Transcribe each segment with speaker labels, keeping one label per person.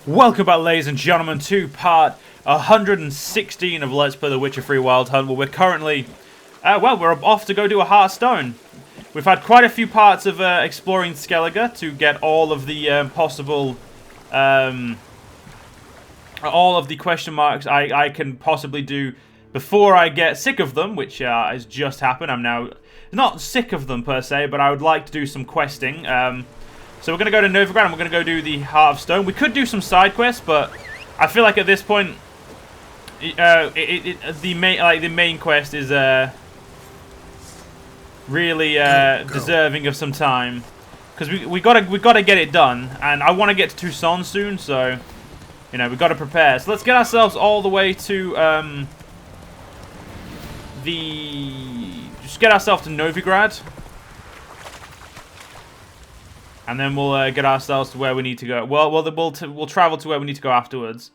Speaker 1: Welcome back, ladies and gentlemen, to part 116 of Let's Play The Witcher 3 Wild Hunt, where we're currently, we're off to go do a Hearthstone. We've had quite a few parts of exploring Skellige to get all of the possible, all of the question marks I can possibly do before I get sick of them, which has just happened. I'm now not sick of them per se, but I would like to do some questing. So we're going to go to Novigrad and we're going to go do the Heart of Stone. We could do some side quests, but I feel like at this point, the main quest is really deserving of some time, because we gotta get it done, and I want to get to Tucson soon, so we got to prepare. So let's get ourselves all the way to just get ourselves to Novigrad. And then we'll get ourselves to where we need to go. We'll travel to where we need to go afterwards.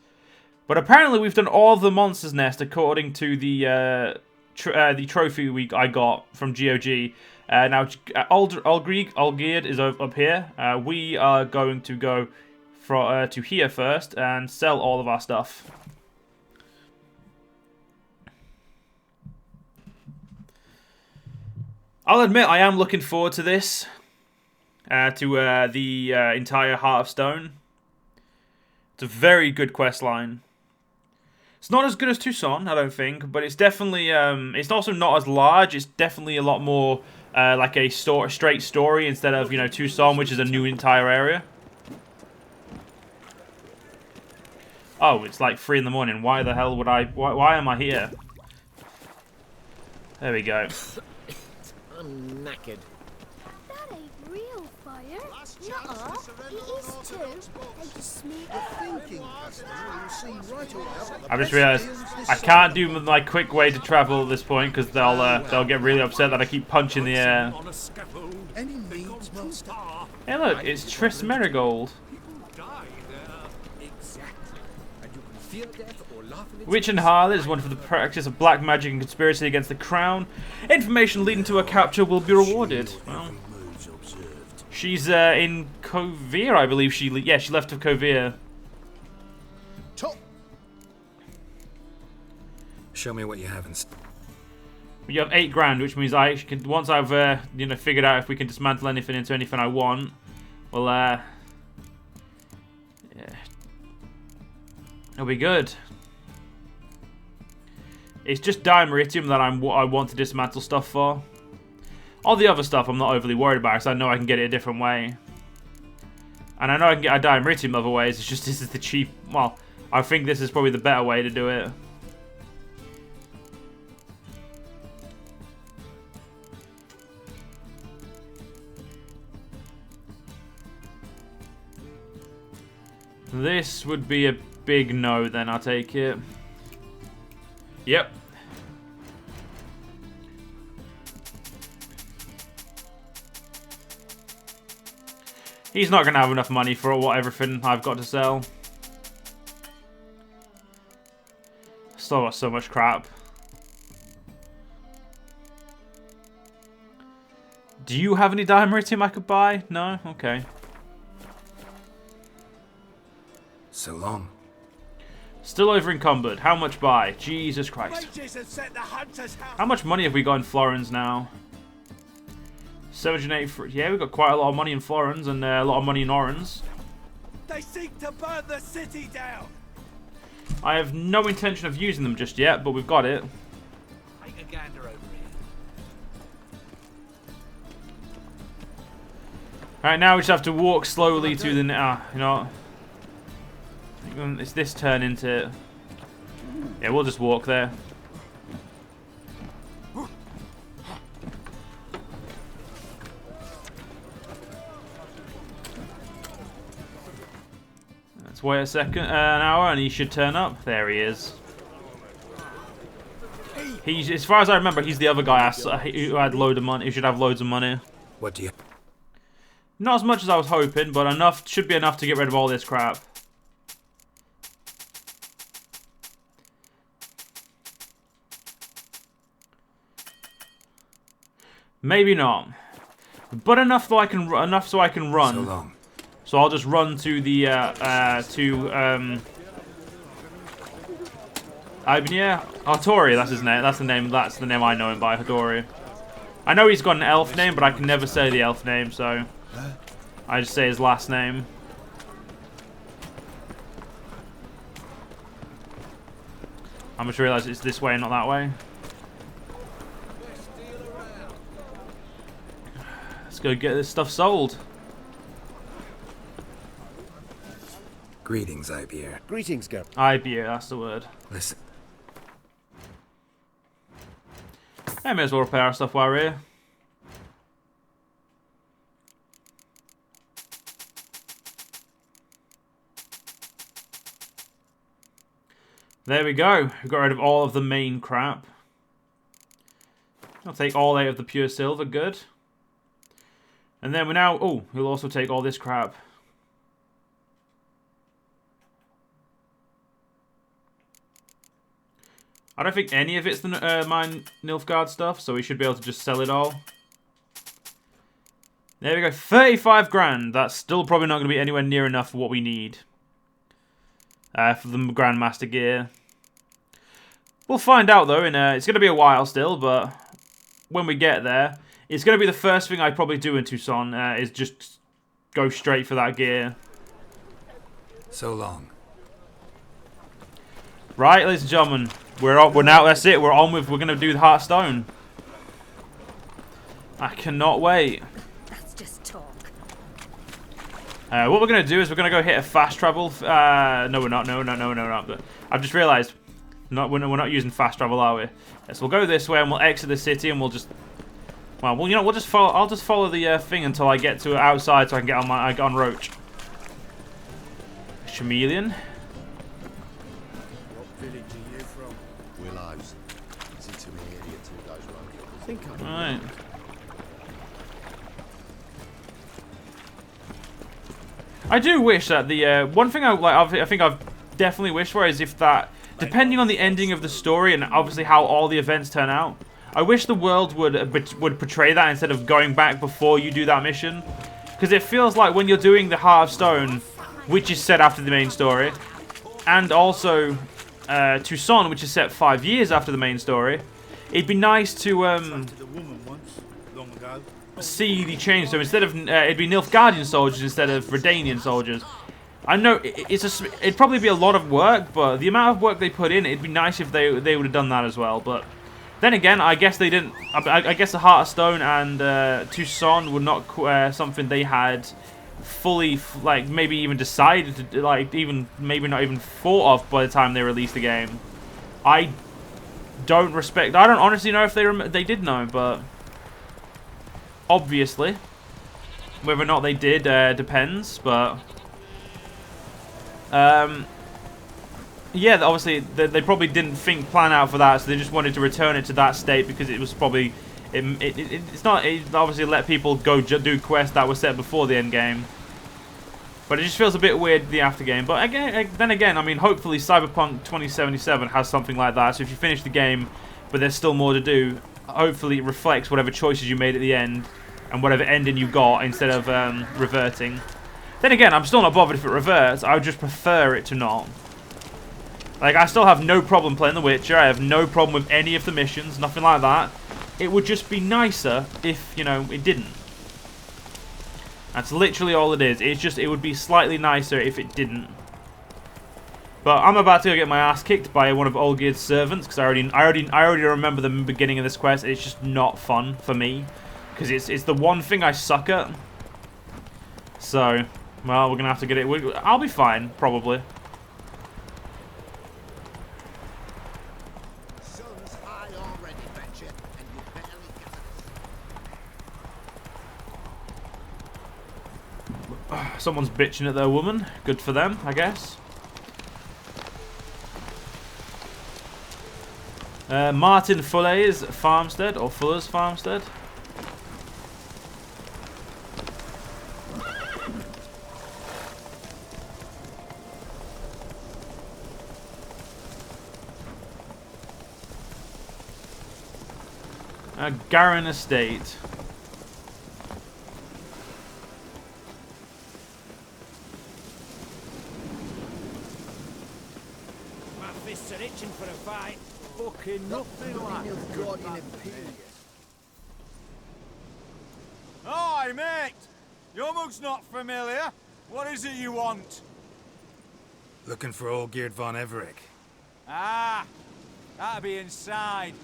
Speaker 1: But apparently we've done all the monsters' nest according to the trophy I got from GOG. Now Algeard is up here. We are going to go to here first and sell all of our stuff. I'll admit I am looking forward to this. To the entire Heart of Stone. It's a very good quest line. It's not as good as Tucson, I don't think, but it's definitely, it's also not as large. It's definitely a lot more like a straight story instead of, Tucson, which is a new entire area. Oh, it's like 3 in the morning. Why the hell would why am I here? There we go.
Speaker 2: I'm knackered.
Speaker 3: Nuh-uh, it is too. They just smear
Speaker 1: I've just realised I can't do my quick way to travel at this point because they'll get really upset that I keep punching the air. Hey look, it's Triss Merigold. Witch and Harlot is one for the practice of black magic and conspiracy against the crown. Information leading to her capture will be rewarded. Well, she's in Kovir, I believe. She left of Kovir.
Speaker 4: Show me what you have.
Speaker 1: You have 8 grand, which means I can, once I've figured out if we can dismantle anything into anything I want. Well, yeah, it'll be good. It's just dimeritium that I want to dismantle stuff for. All the other stuff I'm not overly worried about, because I know I can get it a different way. And I know I can get a dimeritium other ways, it's just this is the cheap... Well, I think this is probably the better way to do it. This would be a big no then, I'll take it. Yep. He's not going to have enough money for everything I've got to sell. Still got so much crap. Do you have any dimeritium I could buy? No? Okay.
Speaker 4: So long.
Speaker 1: Still over encumbered. How much buy? Jesus Christ. How much money have we got in florins now? 780. Yeah, we've got quite a lot of money in florins and a lot of money in orens.
Speaker 5: They seek to burn the city down.
Speaker 1: I have no intention of using them just yet, but we've got it.
Speaker 5: Take a gander over here.
Speaker 1: Alright, now we just have to walk slowly to the... you know what? It's this turn into it. Yeah, we'll just walk there. Let's wait a second, an hour, and he should turn up. There he is. He's, as far as I remember, he's the other guy who had load of money. Who should have loads of money.
Speaker 4: What do you...
Speaker 1: Not as much as I was hoping, but enough. Should be enough to get rid of all this crap. Maybe not, but enough so I can run.
Speaker 4: So long.
Speaker 1: So I'll just run to the Artori, that's his name. That's the name I know him by, Artori. I know he's got an elf name, but I can never say the elf name, so I just say his last name. I just realised it's this way, not that way. Let's go get this stuff sold.
Speaker 4: Greetings, Ibier.
Speaker 2: Greetings, Geralt.
Speaker 1: Ibier, that's the word.
Speaker 4: Listen,
Speaker 1: I may as well repair our stuff while we're here. There we go. We got rid of all of the main crap. I'll take all 8 of the pure silver, good. And then we're now... Oh, we'll also take all this crap. I don't think any of it's the my Nilfgaard stuff, so we should be able to just sell it all. There we go, 35 grand. That's still probably not going to be anywhere near enough for what we need. For the Grandmaster gear. We'll find out though, it's going to be a while still, but when we get there, it's going to be the first thing I probably do in Tucson, is just go straight for that gear.
Speaker 4: so long.
Speaker 1: Right, ladies and gentlemen, we're now, that's it, we're on with, we're going to do the Heartstone. I cannot wait.
Speaker 3: That's just talk.
Speaker 1: What we're going to do is we're going to go hit a fast travel, no we're not, no, but I've just realised, we're not using fast travel, are we? So we'll go this way and we'll exit the city and we'll just, well, you know, we'll just follow, I'll just follow the thing until I get to outside so I can get on Roach. Chameleon.
Speaker 5: Village are you from?
Speaker 6: Willows. Is it to me idiot who goes round?
Speaker 2: I think I
Speaker 1: Alright. I do wish that the one thing I think I've definitely wished for is if that, depending on the ending of the story and obviously how all the events turn out, I wish the world would portray that instead of going back before you do that mission, because it feels like when you're doing the Heart of Stone, which is set after the main story, and also Tucson, which is set 5 years after the main story, it'd be nice to
Speaker 5: The woman once, long ago.
Speaker 1: see the change. So instead of it'd be Nilfgaardian soldiers instead of Redanian soldiers. I know it'd probably be a lot of work, but the amount of work they put in, it'd be nice if they would have done that as well. But then again, I guess they didn't. I guess the Heart of Stone and Tucson were not something they had fully, like, maybe even decided to, like, even maybe not even thought of by the time they released the game. I don't honestly know if they did know, but obviously whether or not they did depends. But yeah, obviously they probably didn't plan out for that, so they just wanted to return it to that state because it was probably it obviously let people go do quests that were set before the end game. But it just feels a bit weird, the after game. But then again, I mean, hopefully Cyberpunk 2077 has something like that. So if you finish the game, but there's still more to do, hopefully it reflects whatever choices you made at the end and whatever ending you got instead of reverting. Then again, I'm still not bothered if it reverts. I would just prefer it to not. Like, I still have no problem playing The Witcher. I have no problem with any of the missions, nothing like that. It would just be nicer if, you know, it didn't. That's literally all it is. It's just, it would be slightly nicer if it didn't. But I'm about to go get my ass kicked by one of Olgierd's servants because I already remember the beginning of this quest. It's just not fun for me because it's the one thing I suck at. So, well, we're gonna have to get it. I'll be fine, probably.
Speaker 6: Sun's high already, betcha, and you barely got it.
Speaker 1: Someone's bitching at their woman. Good for them, I guess. Martin Fuller's farmstead, or Fuller's farmstead. Garin Estate.
Speaker 2: fists are itching for a fight.
Speaker 5: Fucking nothing like
Speaker 7: Hi, mate! Your mug's not familiar. What is it you want?
Speaker 4: Looking for old Geert von Everec.
Speaker 7: Ah, that'll be inside.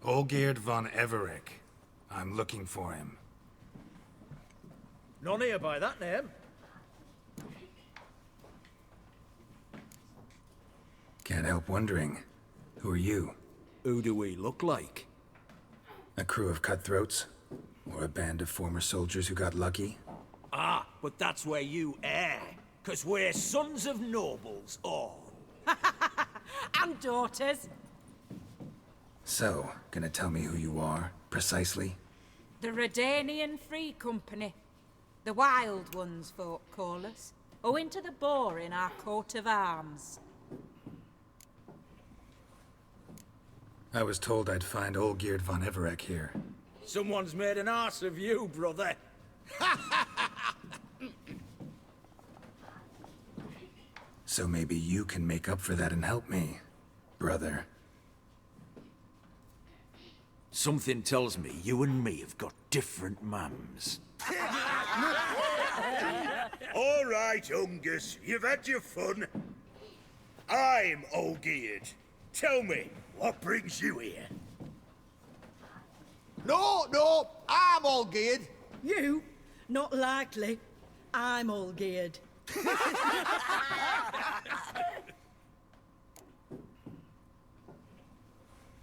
Speaker 4: Olgierd von Everec. I'm looking for him.
Speaker 2: None here by that name.
Speaker 4: Can't help wondering. Who are you?
Speaker 2: Who do we look like?
Speaker 4: A crew of cutthroats? Or a band of former soldiers who got lucky?
Speaker 2: Ah, but that's where you err. 'Cause we're sons of nobles, all.
Speaker 8: And daughters.
Speaker 4: So, gonna tell me who you are, precisely?
Speaker 8: The Redanian Free Company. The Wild Ones, folk call us. Owing to the boar in our coat of arms.
Speaker 4: I was told I'd find Olgierd von Everec here.
Speaker 2: Someone's made an arse of you, brother.
Speaker 4: So maybe you can make up for that and help me, brother.
Speaker 2: Something tells me you and me have got different mums.
Speaker 5: All right, Ungus, you've had your fun. I'm Olgierd. Tell me, what brings you here?
Speaker 9: No, I'm all geared.
Speaker 10: You? Not likely. I'm all geared.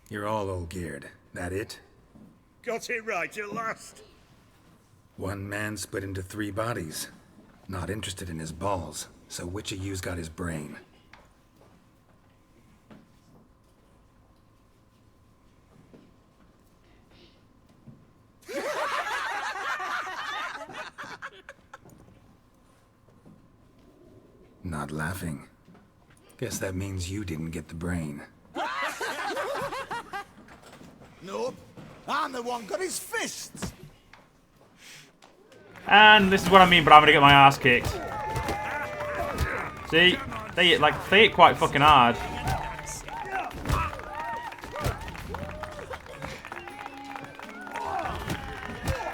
Speaker 4: You're all Olgierd, that it?
Speaker 5: Got it right at last.
Speaker 4: One man split into 3 bodies. Not interested in his balls, so which of you's got his brain? Not laughing. Guess that means you didn't get the brain.
Speaker 9: Nope. I'm the one got his fists.
Speaker 1: And this is what I mean, but I'm gonna get my ass kicked. See? They hit quite fucking hard.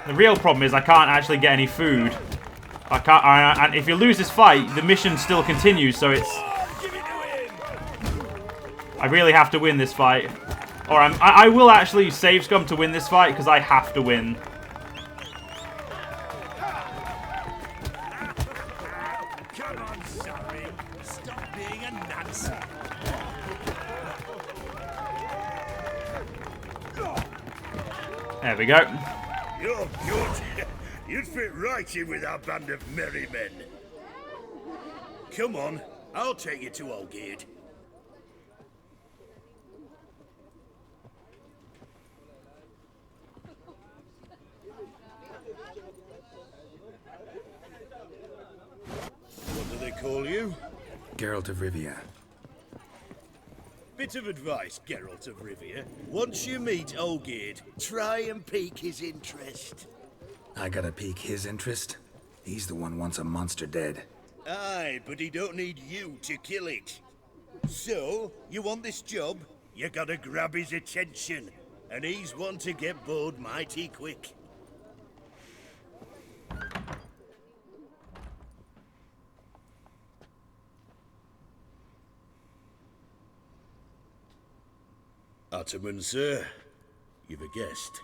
Speaker 1: The real problem is I can't actually get any food. I can't. And if you lose this fight, the mission still continues. So it's. I really have to win this fight, or I will actually save scum to win this fight because I have to win.
Speaker 5: Come on, Sammy. Stop being a Nazi.
Speaker 1: There we go.
Speaker 5: You're good. You'd fit right in with our band of merry men. Come on, I'll take you to Olgierd. What do they call you?
Speaker 4: Geralt of Rivia.
Speaker 5: Bit of advice, Geralt of Rivia. Once you meet Olgierd, try and pique his interest.
Speaker 4: I gotta pique his interest? He's the one wants a monster dead.
Speaker 5: Aye, but he don't need you to kill it. So, you want this job? You gotta grab his attention. And he's one to get bored mighty quick. Ottoman, sir. You've a guest.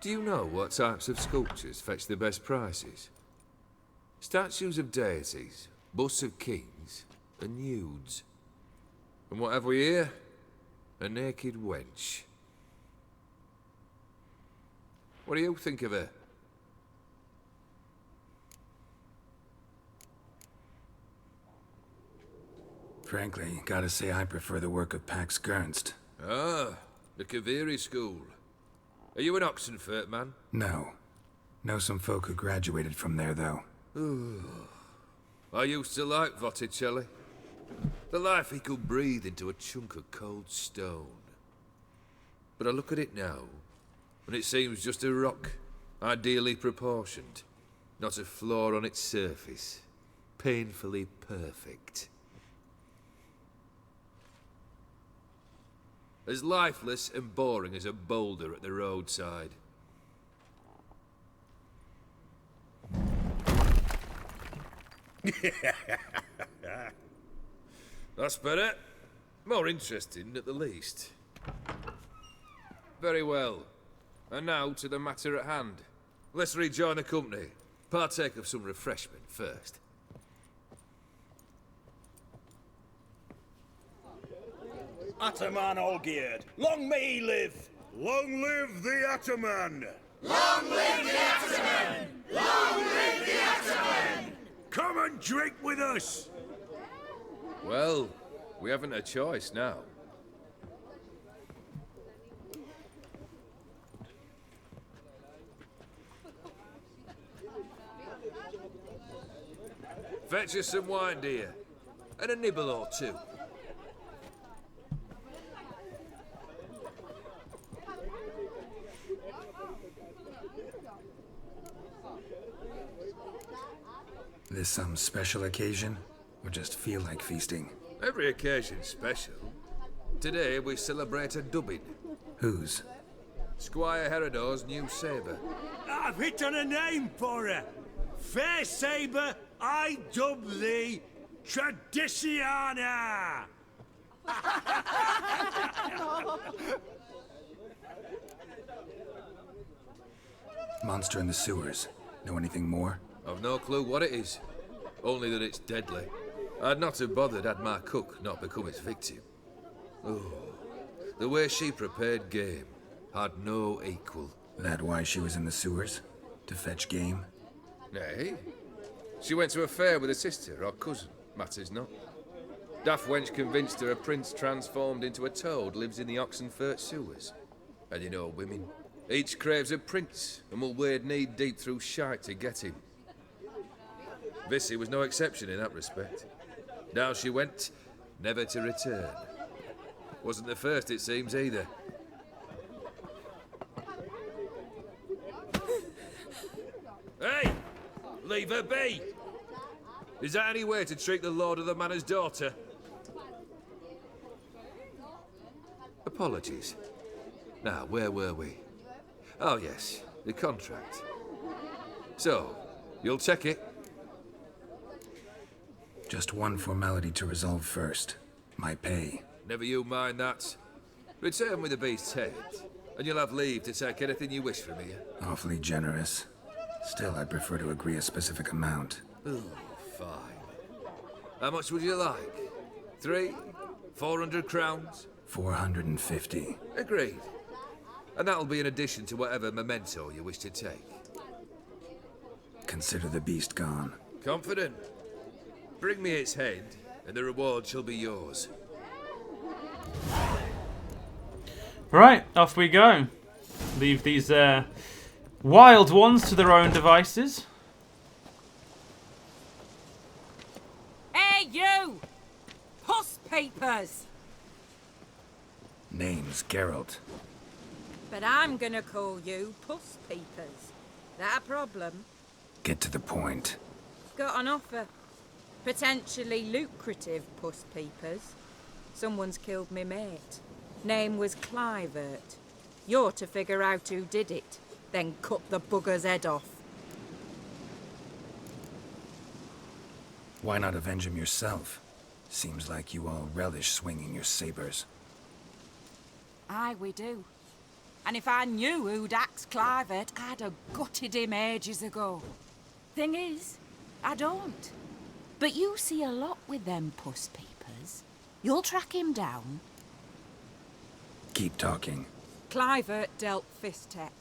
Speaker 11: Do you know what types of sculptures fetch the best prices? Statues of deities, busts of kings, and nudes. And what have we here? A naked wench. What do you think of her?
Speaker 4: Frankly, gotta say I prefer the work of Pax Gernst.
Speaker 11: Ah, the Kaviri school. Are you an Oxenfurt man?
Speaker 4: No. Know some folk who graduated from there, though.
Speaker 11: I used to like Botticelli. The life he could breathe into a chunk of cold stone. But I look at it now, and it seems just a rock, ideally proportioned. Not a flaw on its surface. Painfully perfect. As lifeless and boring as a boulder at the roadside. That's better. More interesting, at the least. Very well. And now to the matter at hand. Let's rejoin the company. Partake of some refreshment first.
Speaker 5: Ataman Olgierd, long may he live!
Speaker 7: Long live the Ataman!
Speaker 2: Long live the Ataman! Long live the Ataman!
Speaker 7: Come and drink with us!
Speaker 11: Well, we haven't a choice now. Fetch us some wine, dear. And a nibble or two.
Speaker 4: This some special occasion? Or just feel like feasting?
Speaker 11: Every occasion's special. Today we celebrate a dubbing.
Speaker 4: Whose?
Speaker 11: Squire Herodor's new sabre.
Speaker 7: I've hit on a name for her. Fair Sabre, I dub thee Tradiciana!
Speaker 4: Monster in the sewers. Know anything more?
Speaker 11: I've no clue what it is. Only that it's deadly. I'd not have bothered had my cook not become its victim. Oh, the way she prepared game had no equal.
Speaker 4: That why she was in the sewers? To fetch game?
Speaker 11: Nay. She went to a fair with a sister or cousin, matters not. Daft wench convinced her a prince transformed into a toad lives in the Oxenfurt sewers. And you know women. Each craves a prince and will wade knee-deep through shite to get him. Vissy was no exception in that respect. Down she went, never to return. Wasn't the first, it seems, either. Hey! Leave her be! Is that any way to treat the lord of the manor's daughter? Apologies. Now, where were we? Oh yes, the contract. So, you'll check it?
Speaker 4: Just one formality to resolve first. My pay.
Speaker 11: Never you mind that. Return with the beast's head, and you'll have leave to take anything you wish from here.
Speaker 4: Awfully generous. Still, I'd prefer to agree a specific amount.
Speaker 11: Oh, fine. How much would you like? 300? 400 crowns?
Speaker 4: 450.
Speaker 11: Agreed. And that'll be in addition to whatever memento you wish to take.
Speaker 4: Consider the beast gone.
Speaker 11: Confident? Bring me its head, and the reward shall be yours.
Speaker 1: Right, off we go. Leave these wild ones to their own devices.
Speaker 8: Hey, you! Puss papers!
Speaker 4: Name's Geralt.
Speaker 8: But I'm gonna call you Puss Peepers. That a problem?
Speaker 4: Get to the point.
Speaker 8: Got an offer. Potentially lucrative Puss Peepers. Someone's killed me mate. Name was Clivert. You're to figure out who did it, then cut the bugger's head off.
Speaker 4: Why not avenge him yourself? Seems like you all relish swinging your sabers.
Speaker 8: Aye, we do. And if I knew who'd axed Clivert, I'd have gutted him ages ago. Thing is, I don't. But you see a lot with them Puss Peepers. You'll track him down.
Speaker 4: Keep talking.
Speaker 8: Clivert dealt Fistech.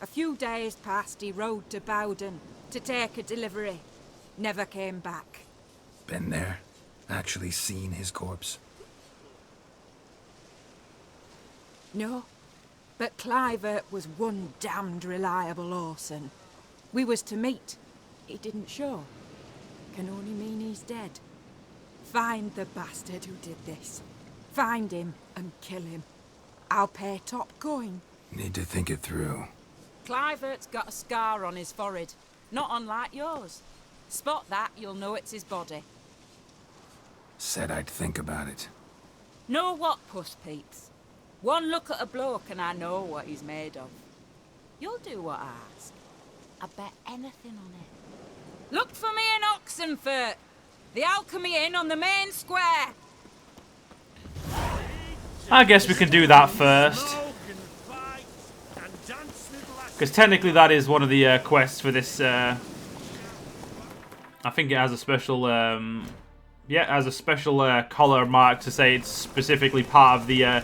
Speaker 8: A few days past, he rode to Bowden to take a delivery. Never came back.
Speaker 4: Been there? Actually seen his corpse?
Speaker 8: No, but Cliver was one damned reliable horseman. We was to meet. He didn't show. Can only mean he's dead. Find the bastard who did this. Find him and kill him. I'll pay top coin.
Speaker 4: Need to think it through.
Speaker 8: Clivert's got a scar on his forehead, not unlike yours. Spot that, you'll know it's his body.
Speaker 4: Said I'd think about it.
Speaker 8: Know what, puss peeps? One look at a bloke and I know what he's made of. You'll do what I ask. I bet anything on it. Look for me in Oxenfurt. The Alchemy Inn on the main square.
Speaker 1: I guess we can do that first. Because technically that is one of the quests for this. I think it has a special, yeah, it has a special collar mark to say it's specifically part of the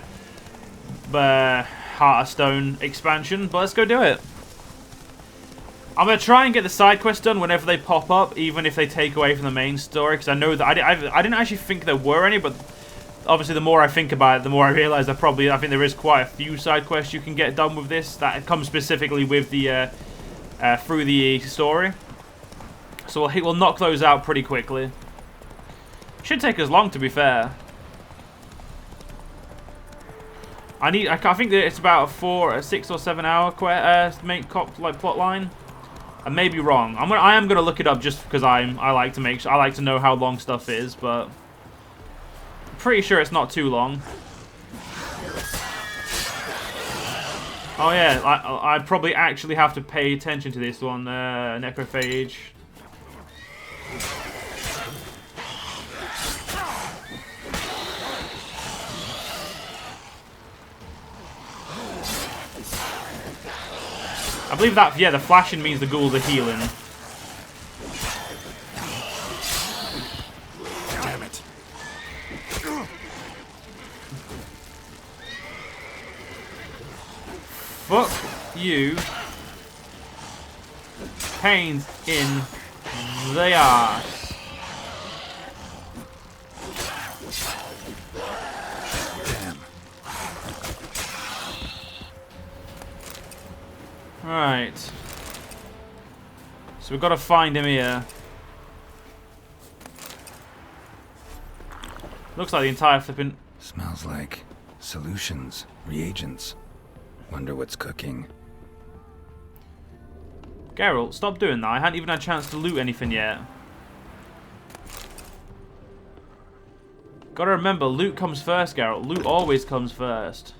Speaker 1: Heart of Stone expansion. But let's go do it. I'm going to try and get the side quests done whenever they pop up, even if they take away from the main story. Because I know that I didn't actually think there were any, but obviously the more I think about it, the more I realise I think there is quite a few side quests you can get done with this. That comes specifically with the through the story. So we'll knock those out pretty quickly. Should take us long, to be fair. I think that it's about a 6 or 7 hour main plot line. I may be wrong. I am gonna look it up just because I like to make sure. I like to know how long stuff is, but I'm pretty sure it's not too long. Oh yeah, I probably actually have to pay attention to this one. Necrophage. I believe that, yeah, the flashing means the ghouls are healing.
Speaker 4: Damn it.
Speaker 1: Fuck you. Pains in the arse.
Speaker 4: Damn.
Speaker 1: Right. So we've got to find him here. Looks like the entire flipping...
Speaker 4: Smells like solutions, reagents. Wonder what's cooking.
Speaker 1: Geralt, stop doing that. I hadn't even had a chance to loot anything yet. Gotta remember, loot comes first, Geralt. Loot always comes first.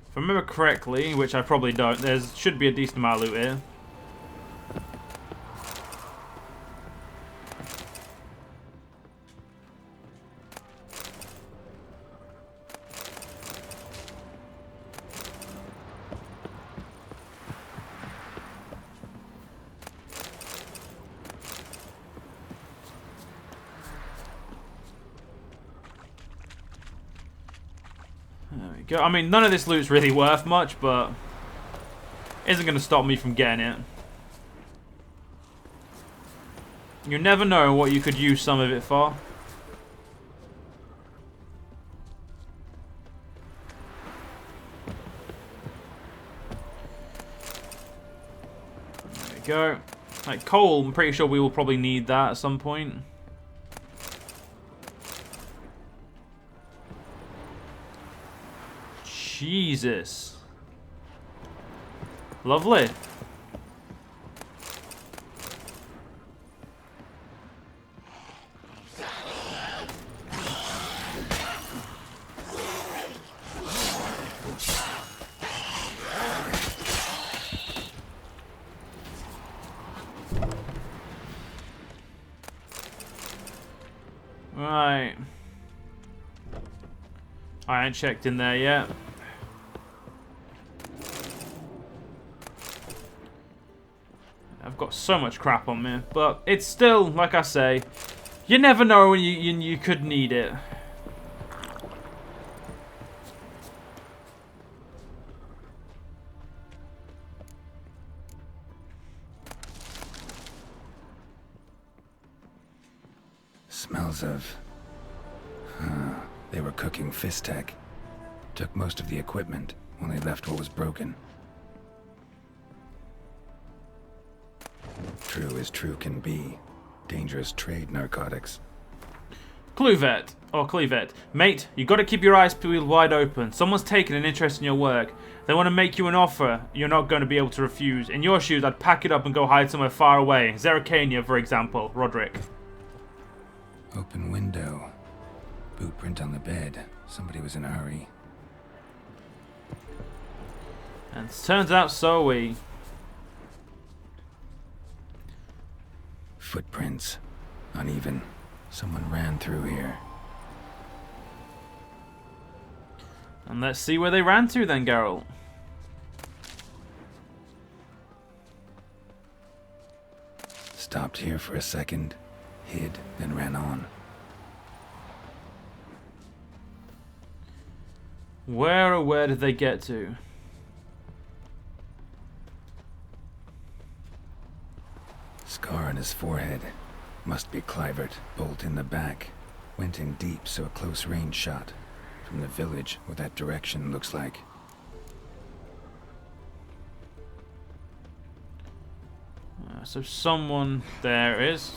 Speaker 1: If I remember correctly, which I probably don't, there should be a decent amount of loot here. I mean, none of this loot's really worth much, but isn't going to stop me from getting it. You never know what you could use some of it for. There we go. Like coal, I'm pretty sure we will probably need that at some point. Jesus. Lovely. Right. I ain't checked in there yet. I've got so much crap on me, but it's still, like I say, you never know when you could need it.
Speaker 4: because of... they were cooking Fistek. Took most of the equipment, only left what was broken. True as true can be. Dangerous trade, narcotics.
Speaker 1: Cluvet, or Clevet. Mate, you gotta keep your eyes peeled wide open. Someone's taken an interest in your work. They want to make you an offer you're not going to be able to refuse. In your shoes, I'd pack it up and go hide somewhere far away. Zerrikania, for example. Roderick.
Speaker 4: Open window. Boot print on the bed. Somebody was in a hurry.
Speaker 1: And it turns out so are we.
Speaker 4: Footprints. Uneven. Someone ran through here.
Speaker 1: And let's see where they ran to then, Geralt.
Speaker 4: Stopped here for a second, hid, then ran on.
Speaker 1: Where did they get to?
Speaker 4: Scar on his forehead. Must be Clivert. Bolt in the back. Went in deep, so a close range shot. From the village, what that direction looks like.
Speaker 1: So someone there is.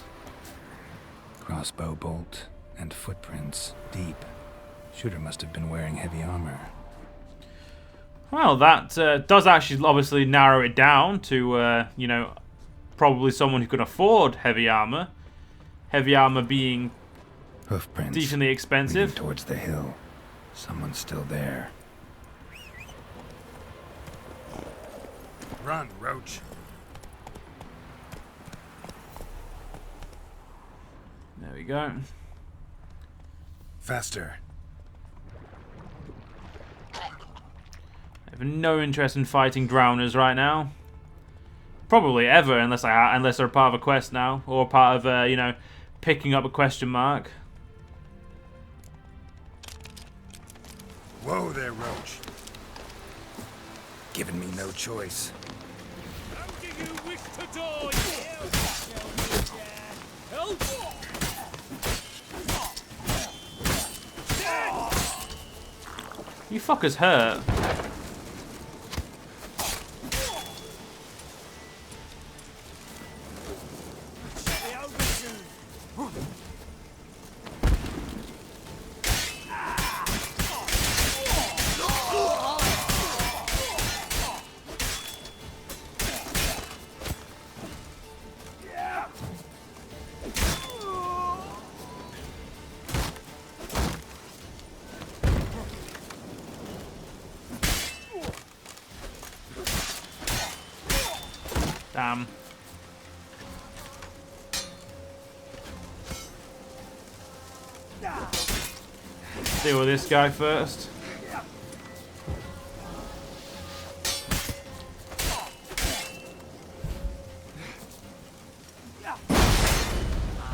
Speaker 4: Crossbow bolt and footprints deep. Shooter must have been wearing heavy armor.
Speaker 1: Well, that does actually obviously narrow it down to, you know, probably someone who can afford heavy armor. Heavy armor being
Speaker 4: Hoofprints
Speaker 1: decently expensive.
Speaker 4: leading towards the hill. Someone's still there. Run, Roach.
Speaker 1: There we go.
Speaker 4: Faster.
Speaker 1: I have no interest in fighting drowners right now. Probably ever, unless they're part of a quest now, or part of you know, picking up a question mark.
Speaker 4: Whoa there, Roach. Giving me no choice.
Speaker 7: How do you wish to die? Help!
Speaker 1: You fuckers hurt. Damn. Deal with this guy first.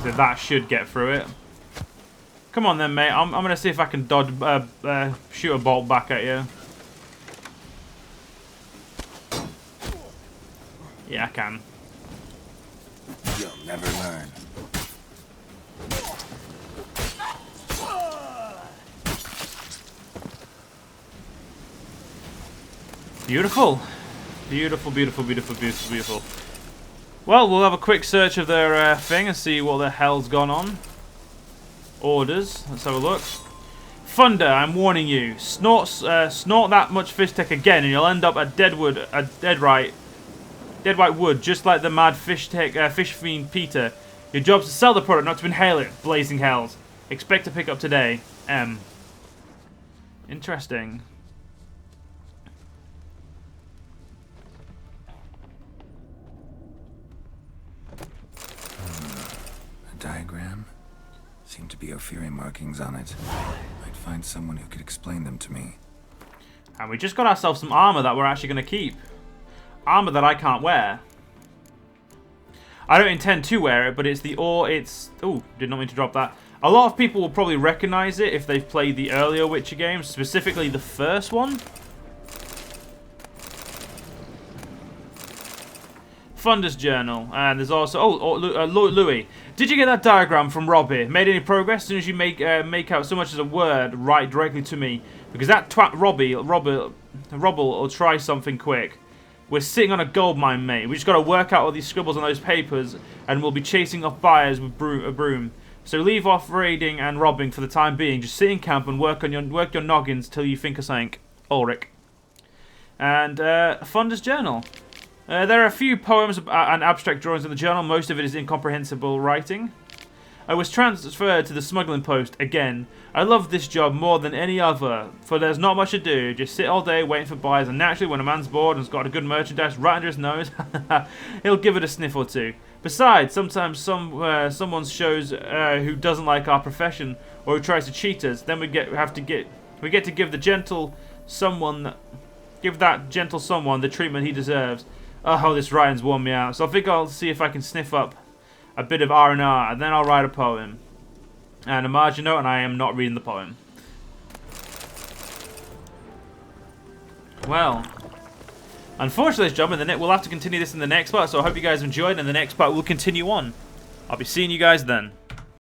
Speaker 1: So that should get through it. Come on then, mate. I'm gonna see if I can dodge, shoot a bolt back at you. Yeah, I can.
Speaker 4: You'll never learn.
Speaker 1: Beautiful. Beautiful, beautiful, beautiful, beautiful, beautiful. Well, we'll have a quick search of their thing and see what the hell's gone on. Orders. Let's have a look. Thunder, I'm warning you. Snort that much fish tech again and you'll end up at dead white wood, just like the mad fish fiend Peter. Your job's to sell the product, not to inhale it. Blazing hells. Expect to pick up today. M. Interesting.
Speaker 4: A diagram? Seemed to be Ophiri markings on it. Might find someone who could explain them to me.
Speaker 1: And we just got ourselves some armor that we're actually going to keep. Armor that I can't wear. I don't intend to wear it, but it's the ooh, did not mean to drop that. A lot of people will probably recognize it if they've played the earlier Witcher games, specifically the first one. Funder's journal, and there's also Louis. Did you get that diagram from Robbie? Made any progress? As soon as you make out so much as a word, write directly to me, because that twat Robbie will try something quick. We're sitting on a gold mine, mate. We just got to work out all these scribbles on those papers, and we'll be chasing off buyers with a broom. So leave off raiding and robbing for the time being. Just sit in camp and work your noggins till you think of something. Ulrich. And Funder's journal. There are a few poems and abstract drawings in the journal. Most of it is incomprehensible writing. I was transferred to the smuggling post again. I love this job more than any other, for there's not much to do. Just sit all day waiting for buyers, and naturally when a man's bored and's got a good merchandise right under his nose, he'll give it a sniff or two. Besides, sometimes someone shows who doesn't like our profession or who tries to cheat us. Then we get to give that gentle someone the treatment he deserves. Oh, this writing's worn me out. So I think I'll see if I can sniff up a bit of R&R, and then I'll write a poem. And a margin note, and I am not reading the poem. Well, unfortunately, ladies and gentlemen, we'll have to continue this in the next part, so I hope you guys enjoyed, and the next part will continue on. I'll be seeing you guys then.